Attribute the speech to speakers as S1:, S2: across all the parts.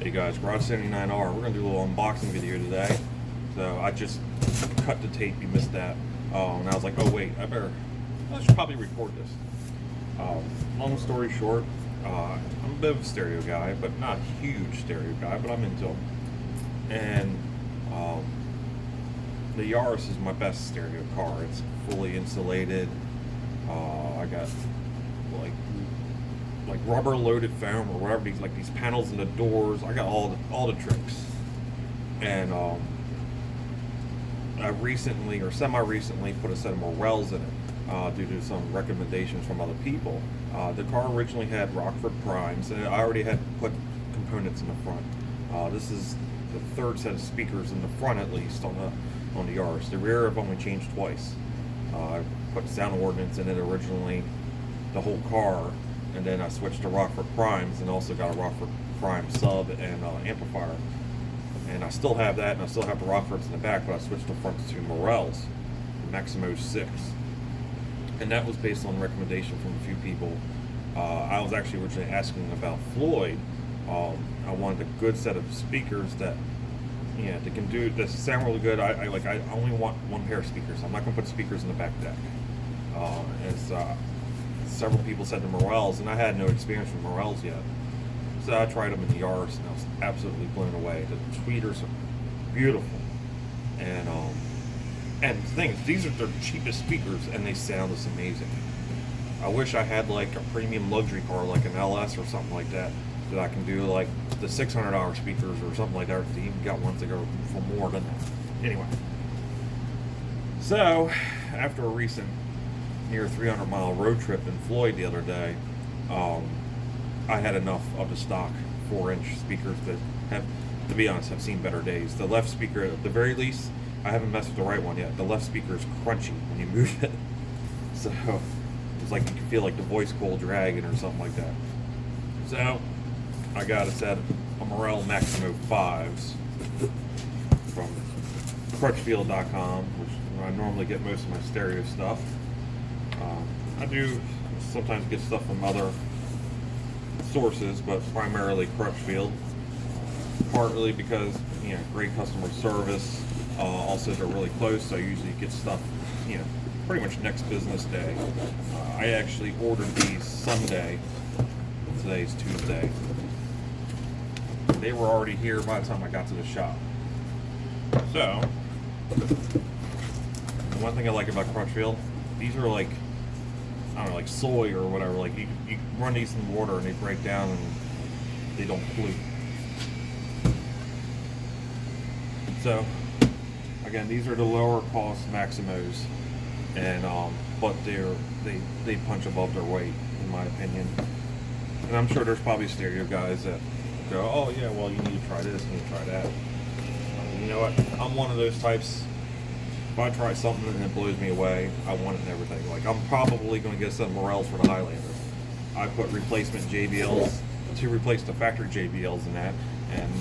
S1: Hey guys, Garage 79R. We're going to do a little unboxing video today. So I just cut the tape, you missed that. And I was like, oh wait, I should probably record this. Long story short, I'm a bit of a stereo guy, but not a huge stereo guy, but I'm into them. And the Yaris is my best stereo car. It's fully insulated. I got like rubber loaded foam or whatever, these panels in the doors. I got all the tricks. And I recently or semi-recently put a set of Morels in it due to some recommendations from other people. The car originally had Rockford primes, and I already had put components in the front. This is the third set of speakers in the front, at least on the Yaris. The rear I've only changed twice. I put sound ordnance in it originally, the whole car, and then I switched to Rockford primes and also got a Rockford prime sub and amplifier. And I still have that, and I still have the Rockfords in the back, but I switched the front to Morels, Maximo 6. And that was based on recommendation from a few people. I was actually originally asking about Floyd. I wanted a good set of speakers that, they can do this, sound really good. I only want one pair of speakers. I'm not going to put speakers in the back deck. As several people said the Morels, and I had no experience with Morels yet. So I tried them in the Yaris, and I was absolutely blown away. The tweeters are beautiful, and the thing is, these are their cheapest speakers, and they sound just amazing. I wish I had like a premium luxury car, like an LS or something like that, that I can do like the $600 speakers or something like that. They even got ones that go for more than that. Anyway, so after a recent near 300-mile road trip in Floyd the other day, I had enough of the stock 4-inch speakers that have, to be honest, have seen better days. The left speaker, at the very least, I haven't messed with the right one yet. The left speaker is crunchy when you move it. So it's like you can feel like the voice coil dragging or something like that. So I got a set of Morel Maximo 5s from crutchfield.com, which I normally get most of my stereo stuff. I do sometimes get stuff from other sources, but primarily Crutchfield, partly because great customer service. Also, they're really close, so I usually get stuff pretty much next business day. I actually ordered these Sunday. Today's Tuesday. They were already here by the time I got to the shop. So the one thing I like about Crutchfield, these are like, I don't know, like soy or whatever. Like you run these in water and they break down and they don't pollute. So again, these are the lower cost Maximos, and but they punch above their weight, in my opinion. And I'm sure there's probably stereo guys that go, oh yeah, well, you need to try this, you need to try that. You know what? I'm one of those types. If I try something and it blows me away, I want it and everything. Like, I'm probably going to get some Morels for the Highlander. I put replacement JBLs to replace the factory JBLs in that, and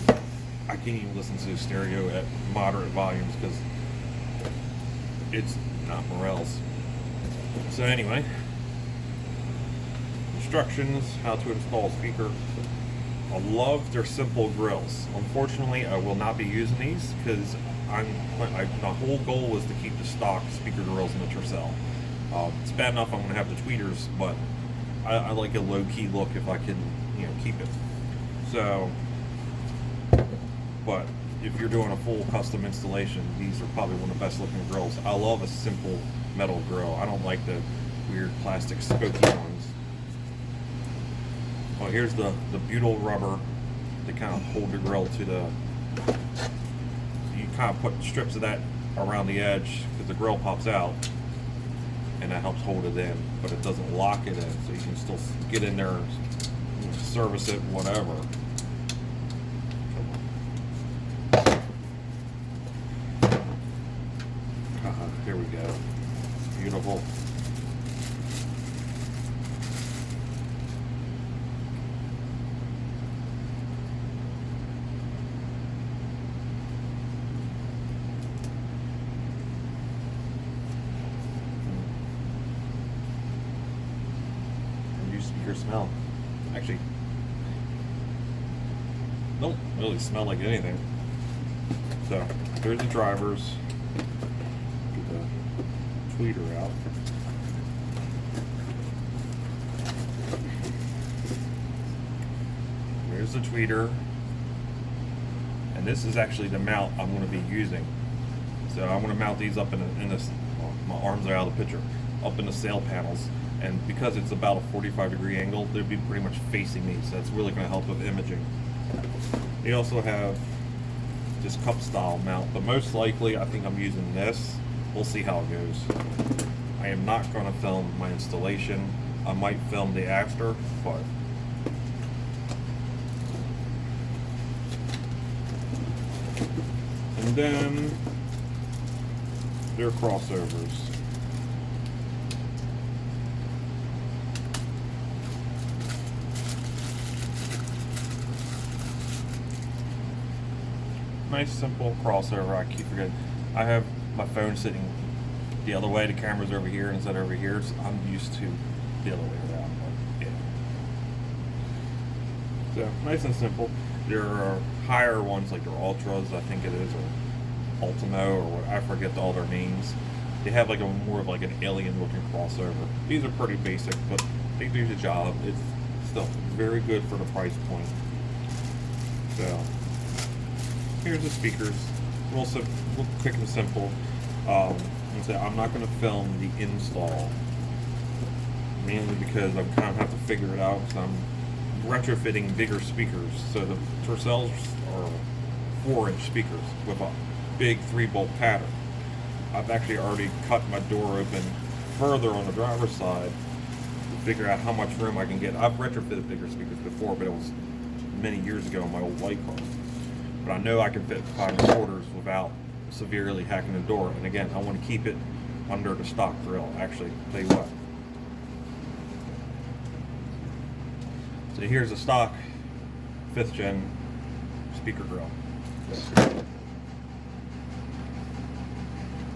S1: I can't even listen to stereo at moderate volumes because it's not Morels. So anyway, instructions, how to install a speaker. I love their simple grills. Unfortunately, I will not be using these because my whole goal was to keep the stock speaker grills in the Tercel. It's bad enough I'm going to have the tweeters, but I like a low-key look if I can, keep it. So, but if you're doing a full custom installation, these are probably one of the best looking grills. I love a simple metal grill. I don't like the weird plastic spokey ones. Well, here's the butyl rubber to kind of hold the grill to the. You kind of put strips of that around the edge because the grill pops out, and that helps hold it in, but it doesn't lock it in, so you can still get in there and service it, whatever. Here we go. Beautiful. Your smell. Actually, don't really smell like anything. So there's the drivers. Get the tweeter out. There's the tweeter. And this is actually the mount I'm going to be using. So I'm going to mount these up in this, well, my arms are out of the picture, up in the sail panels. And because it's about a 45-degree angle, they'll be pretty much facing me. So that's really going to help with imaging. They also have this cup style mount, but most likely I think I'm using this. We'll see how it goes. I am not going to film my installation. I might film the after, but and then their crossovers. Nice simple crossover. I keep forgetting. I have my phone sitting the other way. The camera's over here instead of over here. So I'm used to the other way around. But yeah. So nice and simple. There are higher ones like their Ultras, I think it is, or Ultimo, or I forget all their names. They have like a more of like an alien-looking crossover. These are pretty basic, but they do the job. It's still very good for the price point. So here's the speakers. Real quick and simple. I'm not going to film the install, mainly because I'm kind of have to figure it out. Because I'm retrofitting bigger speakers. So the Tercels are 4-inch speakers with a big 3-bolt pattern. I've actually already cut my door open further on the driver's side to figure out how much room I can get. I've retrofitted bigger speakers before, but it was many years ago in my old white car. But I know I can fit 5 1/4 without severely hacking the door. And again, I want to keep it under the stock grill. Actually, tell you what. So here's a stock 5th gen speaker grill.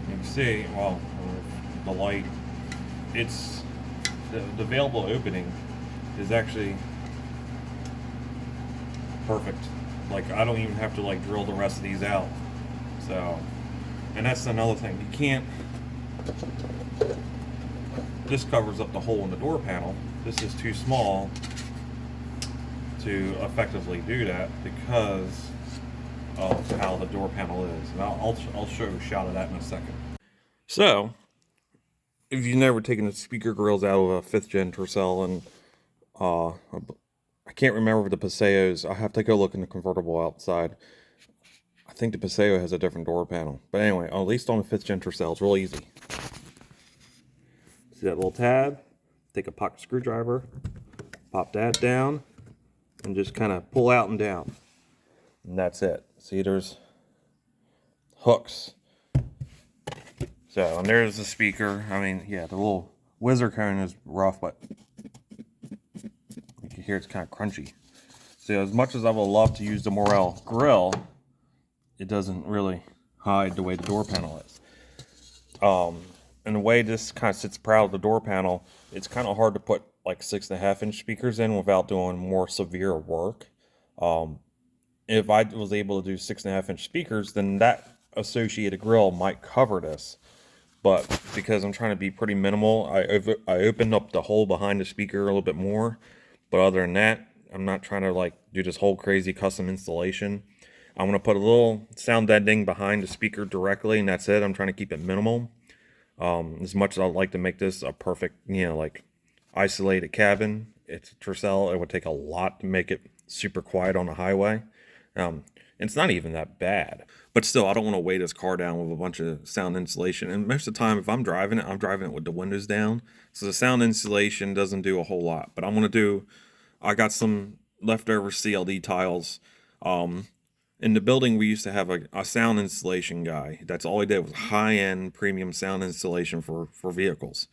S1: You can see, well, the light, it's the available opening is actually perfect. Like, I don't even have to like drill the rest of these out. So, and that's another thing. You can't, this covers up the hole in the door panel. This is too small to effectively do that because of how the door panel is. And I'll show a shot of that in a second. So, if you've never taken the speaker grills out of a 5th gen Tercel, and I can't remember the Paseos. I have to go look in the convertible outside. I think the Paseo has a different door panel. But anyway, at least on the 5th gen Tercel, it's real easy. See that little tab? Take a pocket screwdriver, pop that down, and just kind of pull out and down. And that's it. See, there's hooks. So, and there's the speaker. I mean, yeah, the little whizzer cone is rough, but you can hear it's kind of crunchy. So, as much as I would love to use the Morel grill, it doesn't really hide the way the door panel is. And the way this kind of sits proud of the door panel, it's kind of hard to put like 6.5-inch speakers in without doing more severe work. If I was able to do 6.5-inch speakers, then that associated grill might cover this. But because I'm trying to be pretty minimal, I opened up the hole behind the speaker a little bit more. But other than that, I'm not trying to like do this whole crazy custom installation. I'm going to put a little sound deadening behind the speaker directly, and that's it. I'm trying to keep it minimal. As much as I'd like to make this a perfect, like isolated cabin, it's a Tercel. It would take a lot to make it super quiet on the highway. It's not even that bad. But still, I don't want to weigh this car down with a bunch of sound insulation. And most of the time, if I'm driving it with the windows down. So the sound insulation doesn't do a whole lot. But I'm going to do, I got some leftover CLD tiles. In the building, we used to have a sound installation guy. That's all he did was high-end premium sound installation for vehicles.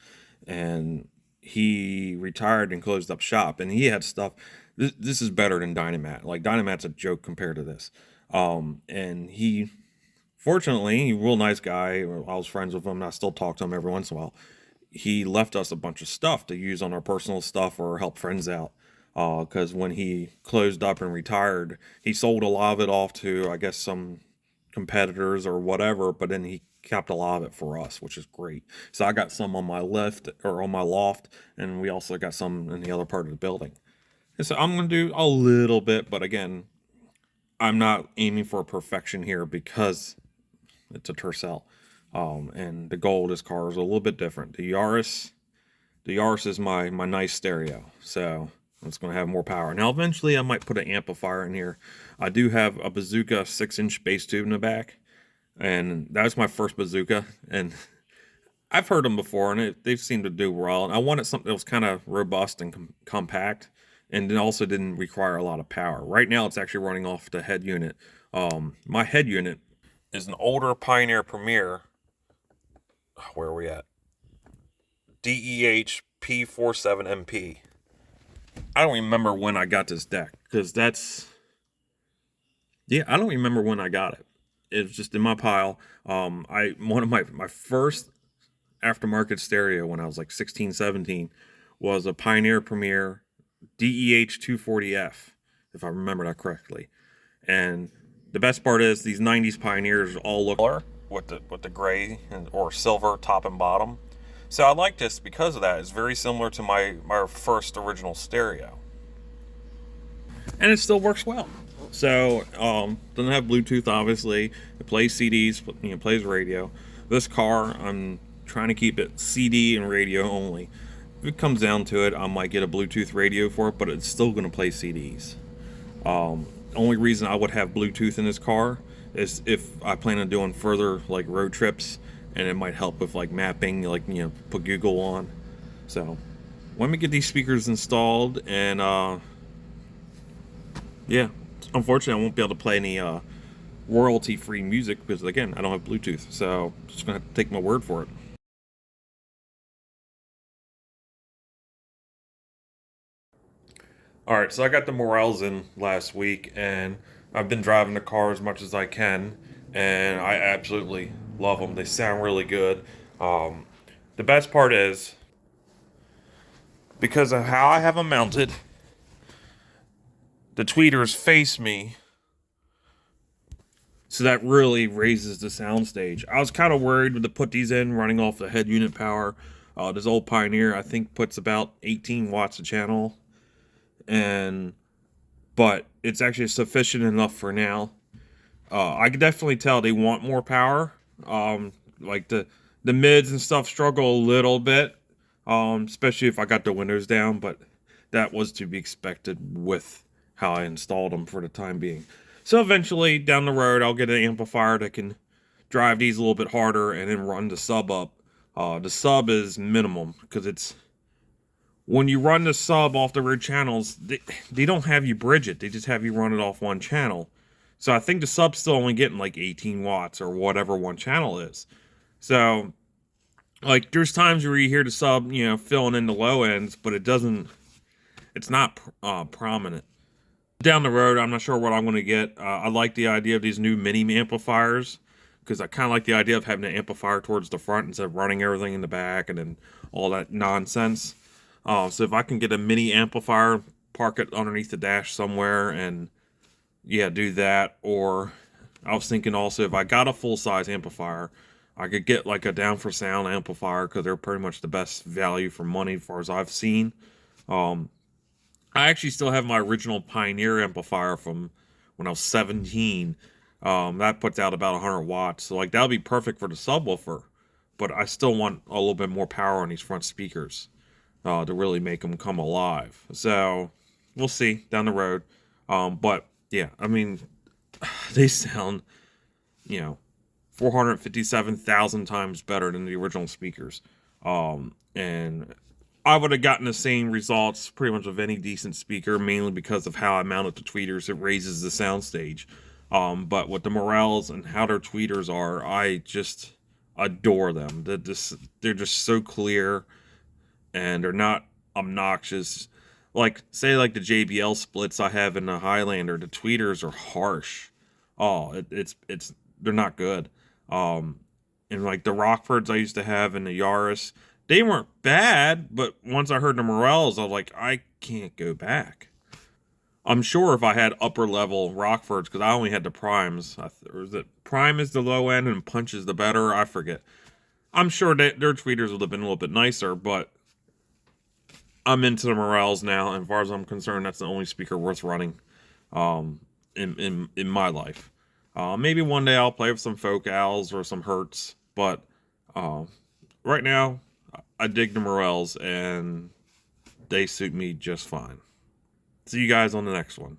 S1: And he retired and closed up shop. And he had stuff. This is better than Dynamat. Like, Dynamat's a joke compared to this. And he, fortunately, he's a real nice guy. I was friends with him, and I still talk to him every once in a while. He left us a bunch of stuff to use on our personal stuff or help friends out. because when he closed up and retired, he sold a lot of it off to, I guess, some competitors or whatever, but then he kept a lot of it for us, which is great. So I got some on my lift or on my loft, and we also got some in the other part of the building. And so I'm going to do a little bit, but again, I'm not aiming for perfection here because it's a Tercel. And the goal of this car is a little bit different. The Yaris is my nice stereo, so it's going to have more power. Now, eventually, I might put an amplifier in here. I do have a Bazooka 6-inch bass tube in the back, and that was my first Bazooka. And I've heard them before, and they seem to do well. And I wanted something that was kind of robust and compact, and it also didn't require a lot of power. Right now, it's actually running off the head unit. My head unit is an older Pioneer Premier. Where are we at? DEH P47MP. I don't remember when I got this deck, because I don't remember when I got it. It was just in my pile. One of my first aftermarket stereo when I was like 16, 17 was a Pioneer Premier DEH 240F, if I remember that correctly. And the best part is these 90s Pioneers all look similar with the gray or silver top and bottom. So I like this because of that. It's very similar to my first original stereo. And it still works well. So, doesn't have Bluetooth, obviously. It plays CDs, plays radio. This car, I'm trying to keep it CD and radio only. If it comes down to it, I might get a Bluetooth radio for it, but it's still going to play CDs. Only reason I would have Bluetooth in this car is if I plan on doing further, like, road trips, and it might help with, like, mapping, like, put Google on. So, let me get these speakers installed, and, yeah. Unfortunately, I won't be able to play any royalty-free music because, again, I don't have Bluetooth. So, I'm just going to have to take my word for it. Alright, so I got the Morels in last week, and I've been driving the car as much as I can, and I absolutely love them. They sound really good. The best part is, because of how I have them mounted, the tweeters face me, so that really raises the soundstage. I was kind of worried to put these in running off the head unit power. This old Pioneer, I think, puts about 18 watts a channel, but it's actually sufficient enough for now. I can definitely tell they want more power. Like the mids and stuff struggle a little bit, especially if I got the windows down, but that was to be expected with how I installed them for the time being. So eventually, down the road, I'll get an amplifier that can drive these a little bit harder and then run the sub up. The sub is minimum, because it's... When you run the sub off the rear channels, they don't have you bridge it. They just have you run it off one channel. So I think the sub's still only getting like 18 watts or whatever one channel is. So, like, there's times where you hear the sub, filling in the low ends, but it's not prominent. Down the road, I'm not sure what I'm going to get. I like the idea of these new mini amplifiers, because I kind of like the idea of having an amplifier towards the front instead of running everything in the back and then all that nonsense. So if I can get a mini amplifier, park it underneath the dash somewhere, and do that. Or I was thinking also, if I got a full-size amplifier, I could get like a down for sound amplifier, because they're pretty much the best value for money as far as I've seen. I actually still have my original Pioneer amplifier from when I was 17. That puts out about 100 watts. So, like, that would be perfect for the subwoofer. But I still want a little bit more power on these front speakers to really make them come alive. So, we'll see down the road. But, yeah, I mean, they sound, 457,000 times better than the original speakers. And I would have gotten the same results pretty much with any decent speaker, mainly because of how I mounted the tweeters. It raises the soundstage. But with the Morels and how their tweeters are, I just adore them. They're just so clear, and they're not obnoxious. Like, say, like the JBL splits I have in the Highlander, the tweeters are harsh. Oh, they're not good. And like the Rockfords I used to have in the Yaris, they weren't bad, but once I heard the Morels, I was like, I can't go back. I'm sure if I had upper level Rockfords, because I only had the primes, or is it prime is the low end and punch is the better? I forget. I'm sure that their tweeters would have been a little bit nicer, but I'm into the Morels now, and as far as I'm concerned, that's the only speaker worth running in my life. Maybe one day I'll play with some Focals or some Hertz, but right now I dig the Morels, and they suit me just fine. See you guys on the next one.